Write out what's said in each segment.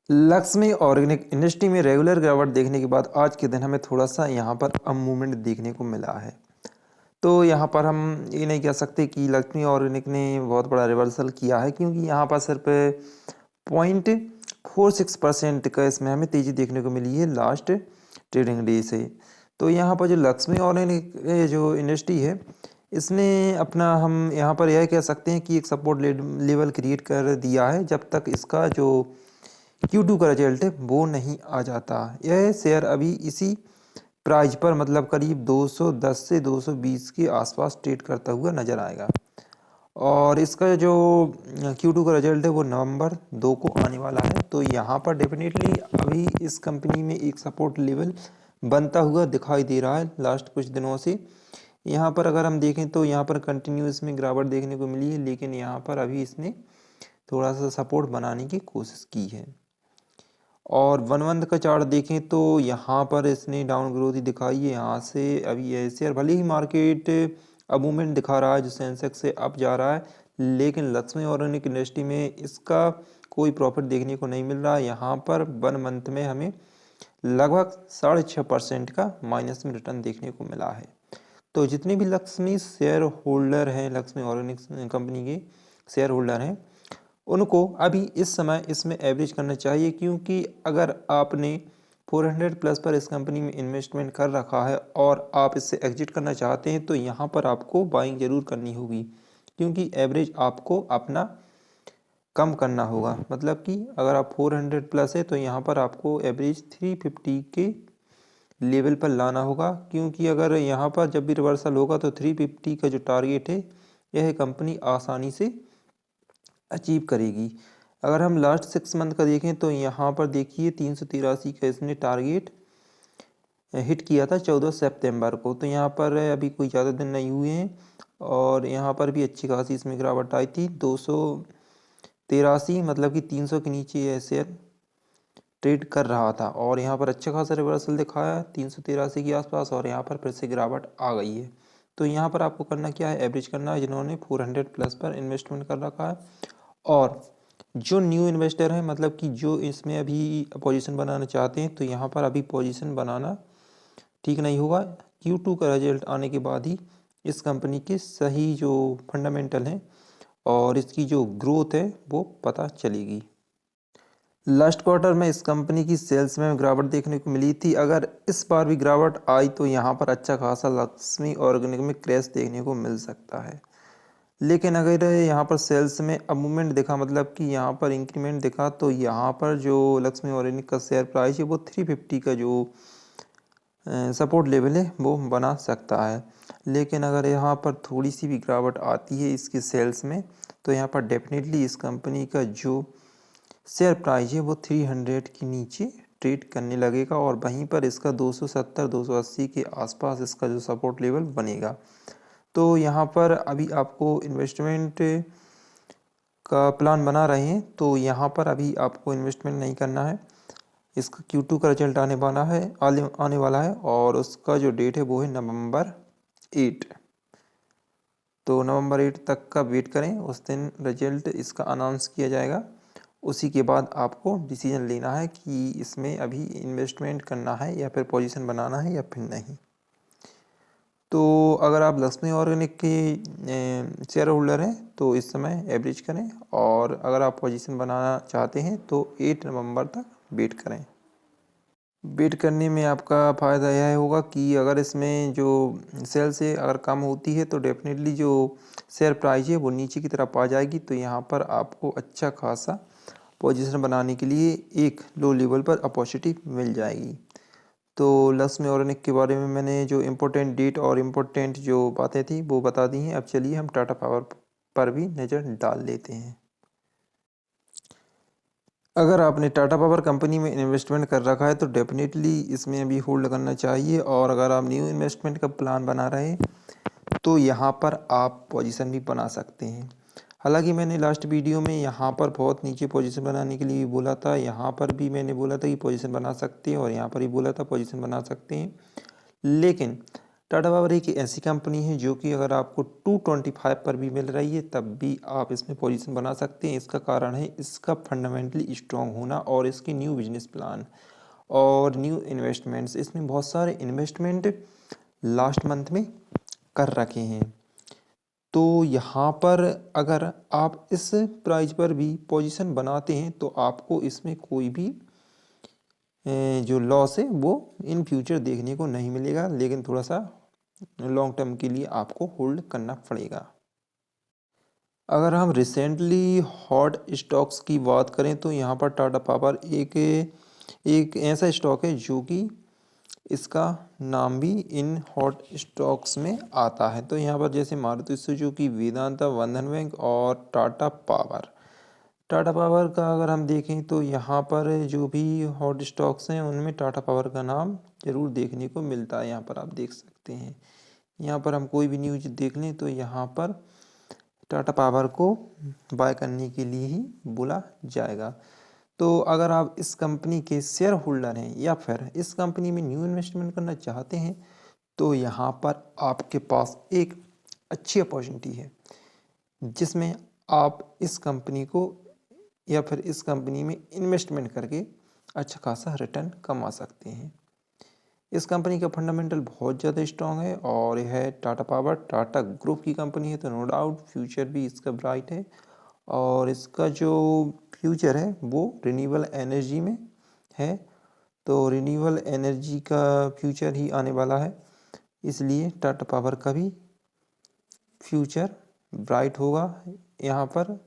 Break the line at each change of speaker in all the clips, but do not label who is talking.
Lakshmi organic industry में regular गिरावट देखने के बाद आज के दिन हमें थोड़ा सा यहाँ पर अप मूवमेंट देखने को मिला है। तो यहाँ पर हम ये नहीं कह सकते कि लक्ष्मी ऑर्गेनिक ने बहुत बड़ा रिवर्सल किया है, क्योंकि यहाँ पर सिर्फ 0.46% का इसमें हमें तेज़ी देखने को मिली है लास्ट ट्रेडिंग डे से। तो यहाँ पर जो लक्ष्मी ऑर्गेनिक जो इंडस्ट्री है, इसने अपना, हम यहाँ पर यह कह सकते हैं कि एक सपोर्ट लेवल क्रिएट कर दिया है जब तक इसका जो Q2 का रिजल्ट है वो नहीं आ जाता। यह शेयर अभी इसी प्राइस पर मतलब करीब 210 से 220 के आसपास ट्रेड करता हुआ नज़र आएगा। और इसका जो Q2 का रिजल्ट है वो नवंबर 2 को आने वाला है। तो यहाँ पर डेफिनेटली अभी इस कंपनी में एक सपोर्ट लेवल बनता हुआ दिखाई दे रहा है लास्ट कुछ दिनों से। यहाँ पर अगर हम देखें तो यहाँ पर कंटिन्यूस में गिरावट देखने को मिली है, लेकिन यहाँ पर अभी इसने थोड़ा सा सपोर्ट बनाने की कोशिश की है। और 1 मंथ का चार्ट देखें तो यहाँ पर इसने डाउन ग्रोथ ही दिखाई है। यहाँ से अभी ये शेयर भले ही मार्केट अब मूवमेंट दिखा रहा है, जो सेंसेक्स से अप जा रहा है, लेकिन लक्ष्मी ऑर्गेनिक इंडस्ट्री में इसका कोई प्रॉफिट देखने को नहीं मिल रहा है। यहाँ पर 1 मंथ में हमें लगभग 6.5% का माइनस में रिटर्न देखने को मिला है। तो जितने भी लक्ष्मी शेयर होल्डर हैं, लक्ष्मी ऑर्गेनिक कंपनी के शेयर होल्डर हैं, उनको अभी इस समय इसमें एवरेज करना चाहिए, क्योंकि अगर आपने 400 प्लस पर इस कंपनी में इन्वेस्टमेंट कर रखा है और आप इससे एग्जिट करना चाहते हैं तो यहाँ पर आपको बाइंग ज़रूर करनी होगी, क्योंकि एवरेज आपको अपना कम करना होगा। मतलब कि अगर आप 400 प्लस है तो यहाँ पर आपको एवरेज 350 के लेवल पर लाना होगा, क्योंकि अगर यहाँ पर जब भी रिवर्सल होगा तो 350 का जो टारगेट है यह कंपनी आसानी से अचीव करेगी। अगर हम लास्ट 6 मंथ का देखें तो यहाँ पर देखिए 383 का इसने टारगेट हिट किया था 14 सितंबर को। तो यहाँ पर अभी कोई ज़्यादा दिन नहीं हुए हैं और यहाँ पर भी अच्छी खासी इसमें गिरावट आई थी 283, मतलब कि 300 के नीचे यह शेयर ट्रेड कर रहा था और यहाँ पर अच्छा खासा रिवर्सल दिखाया 383 के आसपास और यहाँ पर फिर से गिरावट आ गई है। तो यहाँ पर आपको करना क्या है, एवरेज करना है जिन्होंने 400 प्लस पर इन्वेस्टमेंट कर रखा है। और जो न्यू इन्वेस्टर हैं, मतलब कि जो इसमें अभी पोजीशन बनाना चाहते हैं, तो यहाँ पर अभी पोजीशन बनाना ठीक नहीं होगा। Q2 का रिजल्ट आने के बाद ही इस कंपनी के सही जो फंडामेंटल हैं और इसकी जो ग्रोथ है वो पता चलेगी। लास्ट क्वार्टर में इस कंपनी की सेल्स में गिरावट देखने को मिली थी। अगर इस बार भी गिरावट आई तो यहाँ पर अच्छा खासा लक्ष्मी ऑर्गेनिक में क्रैश देखने को मिल सकता है। लेकिन अगर यहाँ पर सेल्स में अब मूवमेंट दिखा, मतलब कि यहाँ पर इंक्रीमेंट दिखा, तो यहाँ पर जो लक्ष्मी ऑर्गेनिक का शेयर प्राइस है वो 350 का जो सपोर्ट लेवल है वो बना सकता है। लेकिन अगर यहाँ पर थोड़ी सी भी गिरावट आती है इसके सेल्स में तो यहाँ पर डेफिनेटली इस कंपनी का जो शेयर प्राइस है वो 300 के नीचे ट्रेड करने लगेगा और वहीं पर इसका 270-280 के आसपास इसका जो सपोर्ट लेवल बनेगा। तो यहाँ पर अभी आपको इन्वेस्टमेंट का प्लान बना रहे हैं तो यहाँ पर अभी आपको इन्वेस्टमेंट नहीं करना है। इसका Q2 का रिजल्ट आने वाला है और उसका जो डेट है वो है नवंबर 8। तो नवंबर 8 तक का वेट करें, उस दिन रिजल्ट इसका अनाउंस किया जाएगा। उसी के बाद आपको डिसीजन लेना है कि इसमें अभी इन्वेस्टमेंट करना है या फिर पोजीशन बनाना है या फिर नहीं। तो अगर आप लक्ष्मी ऑर्गेनिक के शेयर होल्डर हैं तो इस समय एवरेज करें और अगर आप पोजीशन बनाना चाहते हैं तो 8 नवंबर तक वेट करें। वेट करने में आपका फ़ायदा यह होगा कि अगर इसमें जो सेल्स है अगर कम होती है तो डेफिनेटली जो शेयर प्राइस है वो नीचे की तरफ आ जाएगी। तो यहाँ पर आपको अच्छा खासा पोजीशन बनाने के लिए एक लो लेवल पर अपॉर्चुनिटी मिल जाएगी। तो लक्ष्मी ऑर्गेनिक के बारे में मैंने जो इम्पोर्टेंट डेट और इम्पोर्टेंट जो बातें थी वो बता दी हैं। अब चलिए हम टाटा पावर पर भी नज़र डाल लेते हैं। अगर आपने टाटा पावर कंपनी में इन्वेस्टमेंट कर रखा है तो डेफिनेटली इसमें अभी होल्ड करना चाहिए और अगर आप न्यू इन्वेस्टमेंट का प्लान बना रहे हैं तो यहाँ पर आप पोजीशन भी बना सकते हैं। हालांकि मैंने लास्ट वीडियो में यहाँ पर बहुत नीचे पोजीशन बनाने के लिए भी बोला था, यहाँ पर भी मैंने बोला था कि पोजीशन बना सकते हैं और यहाँ पर भी बोला था पोजीशन बना सकते हैं। लेकिन टाटा पावर एक ऐसी कंपनी है जो कि अगर आपको 225 पर भी मिल रही है तब भी आप इसमें पोजीशन बना सकते हैं। इसका कारण है इसका फंडामेंटली स्ट्रॉन्ग होना और इसकी न्यू बिजनेस प्लान और न्यू इन्वेस्टमेंट्स। इसमें बहुत सारे इन्वेस्टमेंट लास्ट मंथ में कर रखे हैं। तो यहाँ पर अगर आप इस प्राइस पर भी पोजीशन बनाते हैं तो आपको इसमें कोई भी जो लॉस है वो इन फ्यूचर देखने को नहीं मिलेगा, लेकिन थोड़ा सा लॉन्ग टर्म के लिए आपको होल्ड करना पड़ेगा। अगर हम रिसेंटली हॉट स्टॉक्स की बात करें तो यहाँ पर टाटा पावर एक ऐसा स्टॉक है जो कि इसका नाम भी इन हॉट स्टॉक्स में आता है। तो यहाँ पर जैसे मारुति सुजुकी, वेदांता, बंधन बैंक और टाटा पावर का अगर हम देखें तो यहाँ पर जो भी हॉट स्टॉक्स हैं उनमें टाटा पावर का नाम जरूर देखने को मिलता है। यहाँ पर आप देख सकते हैं, यहाँ पर हम कोई भी न्यूज देख लें तो यहाँ पर टाटा पावर को बाय करने के लिए ही बोला जाएगा। तो अगर आप इस कंपनी के शेयर होल्डर हैं या फिर इस कंपनी में न्यू इन्वेस्टमेंट करना चाहते हैं तो यहाँ पर आपके पास एक अच्छी अपॉर्चुनिटी है जिसमें आप इस कंपनी को या फिर इस कंपनी में इन्वेस्टमेंट करके अच्छा खासा रिटर्न कमा सकते हैं। इस कंपनी का फंडामेंटल बहुत ज़्यादा स्ट्रॉन्ग है और यह है टाटा पावर टाटा ग्रुप की कंपनी है, तो नो डाउट फ्यूचर भी इसका ब्राइट है। और इसका जो फ्यूचर है वो रिन्यूएबल एनर्जी में है, तो रिन्यूएबल एनर्जी का फ्यूचर ही आने वाला है, इसलिए टाटा पावर का भी फ्यूचर ब्राइट होगा। यहाँ पर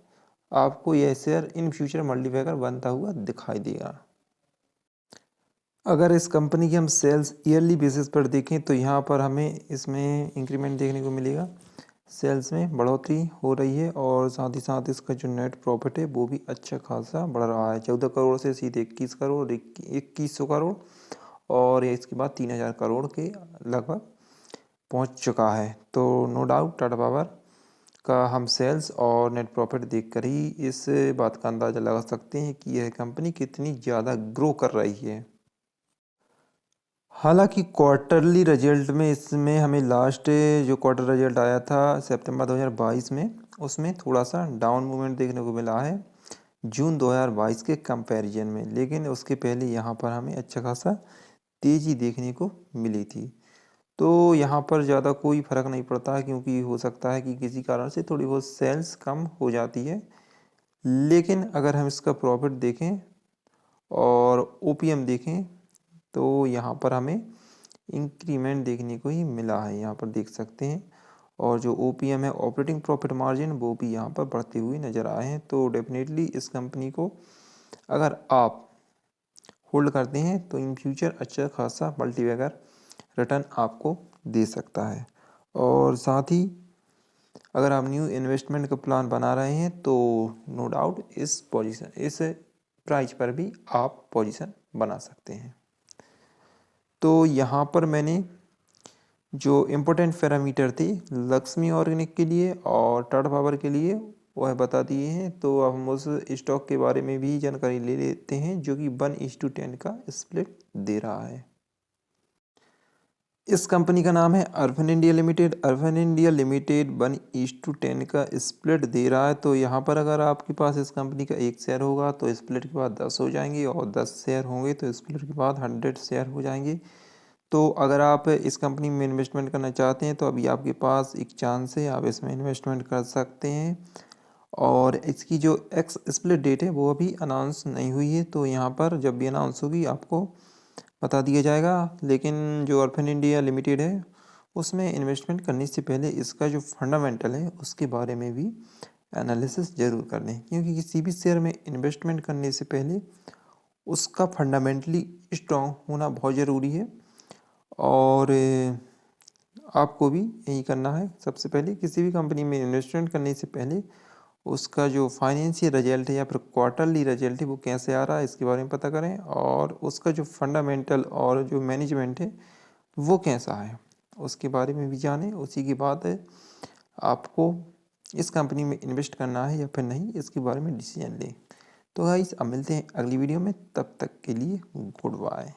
आपको यह शेयर इन फ्यूचर मल्टीप्लायर बनता हुआ दिखाई देगा। अगर इस कंपनी की हम सेल्स ईयरली बेसिस पर देखें तो यहाँ पर हमें इसमें इंक्रीमेंट देखने को मिलेगा, सेल्स में बढ़ोतरी हो रही है और साथ ही साथ इसका जो नेट प्रॉफिट है वो भी अच्छा खासा बढ़ रहा है। 14 करोड़ से सीधे 21 करोड़ 2100 करोड़ और इसके बाद 3000 करोड़ के लगभग पहुँच चुका है। तो नो डाउट टाटा पावर का हम सेल्स और नेट प्रॉफिट देखकर ही इस बात का अंदाज़ा लगा सकते हैं कि यह कंपनी कितनी ज़्यादा ग्रो कर रही है। हालांकि क्वार्टरली रिजल्ट में इसमें हमें लास्ट जो क्वार्टर रिजल्ट आया था सितंबर 2022 में, उसमें थोड़ा सा डाउन मूवमेंट देखने को मिला है जून 2022 के कंपैरिजन में, लेकिन उसके पहले यहाँ पर हमें अच्छा खासा तेज़ी देखने को मिली थी। तो यहाँ पर ज़्यादा कोई फ़र्क नहीं पड़ता है क्योंकि हो सकता है कि किसी कारण से थोड़ी बहुत सेल्स कम हो जाती है, लेकिन अगर हम इसका प्रॉफिट देखें और ओपीएम देखें तो यहाँ पर हमें इंक्रीमेंट देखने को ही मिला है, यहाँ पर देख सकते हैं। और जो ओपीएम है ऑपरेटिंग प्रॉफिट मार्जिन वो भी यहाँ पर बढ़ते हुए नज़र आए हैं। तो डेफिनेटली इस कंपनी को अगर आप होल्ड करते हैं तो इन फ्यूचर अच्छा खासा मल्टीबैगर रिटर्न आपको दे सकता है। और साथ ही अगर आप न्यू इन्वेस्टमेंट का प्लान बना रहे हैं तो नो डाउट इस प्राइस पर भी आप पोजीशन बना सकते हैं। तो यहाँ पर मैंने जो इम्पोर्टेंट पैरामीटर थे लक्ष्मी ऑर्गेनिक के लिए और टाटा पावर के लिए वह बता दिए हैं। तो अब हम उस स्टॉक के बारे में भी जानकारी ले लेते हैं जो कि 1:10 का स्प्लिट दे रहा है। इस कंपनी का नाम है urban India limited. Urban India limited 1:10 का स्प्लिट दे रहा है। तो यहाँ पर अगर आपके पास इस कंपनी का एक शेयर होगा तो स्प्लिट के बाद 10 हो जाएंगे और 10 शेयर होंगे तो स्प्लिट के बाद 100 शेयर हो जाएंगे। तो अगर आप इस कंपनी में इन्वेस्टमेंट करना चाहते हैं तो अभी आपके पास एक चांस है, आप इसमें इन्वेस्टमेंट कर सकते हैं। और इसकी जो एक्स स्प्लिट डेट है वो अभी अनाउंस नहीं हुई है, तो यहाँ पर जब भी अनाउंस होगी आपको बता दिया जाएगा। लेकिन जो अर्बन इंडिया लिमिटेड है उसमें इन्वेस्टमेंट करने से पहले इसका जो फंडामेंटल है उसके बारे में भी एनालिसिस ज़रूर कर लें, क्योंकि किसी भी शेयर में इन्वेस्टमेंट करने से पहले उसका फंडामेंटली स्ट्रॉन्ग होना बहुत ज़रूरी है। और आपको भी यही करना है, सबसे पहले किसी भी कंपनी में इन्वेस्टमेंट करने से पहले उसका जो फाइनेंशियल रिजल्ट है या फिर क्वार्टरली रिजल्ट है वो कैसे आ रहा है इसके बारे में पता करें, और उसका जो फंडामेंटल और जो मैनेजमेंट है वो कैसा है उसके बारे में भी जानें। उसी के बाद आपको इस कंपनी में इन्वेस्ट करना है या फिर नहीं इसके बारे में डिसीजन लें। तो गाइस अब मिलते हैं अगली वीडियो में, तब तक के लिए गुड बाय।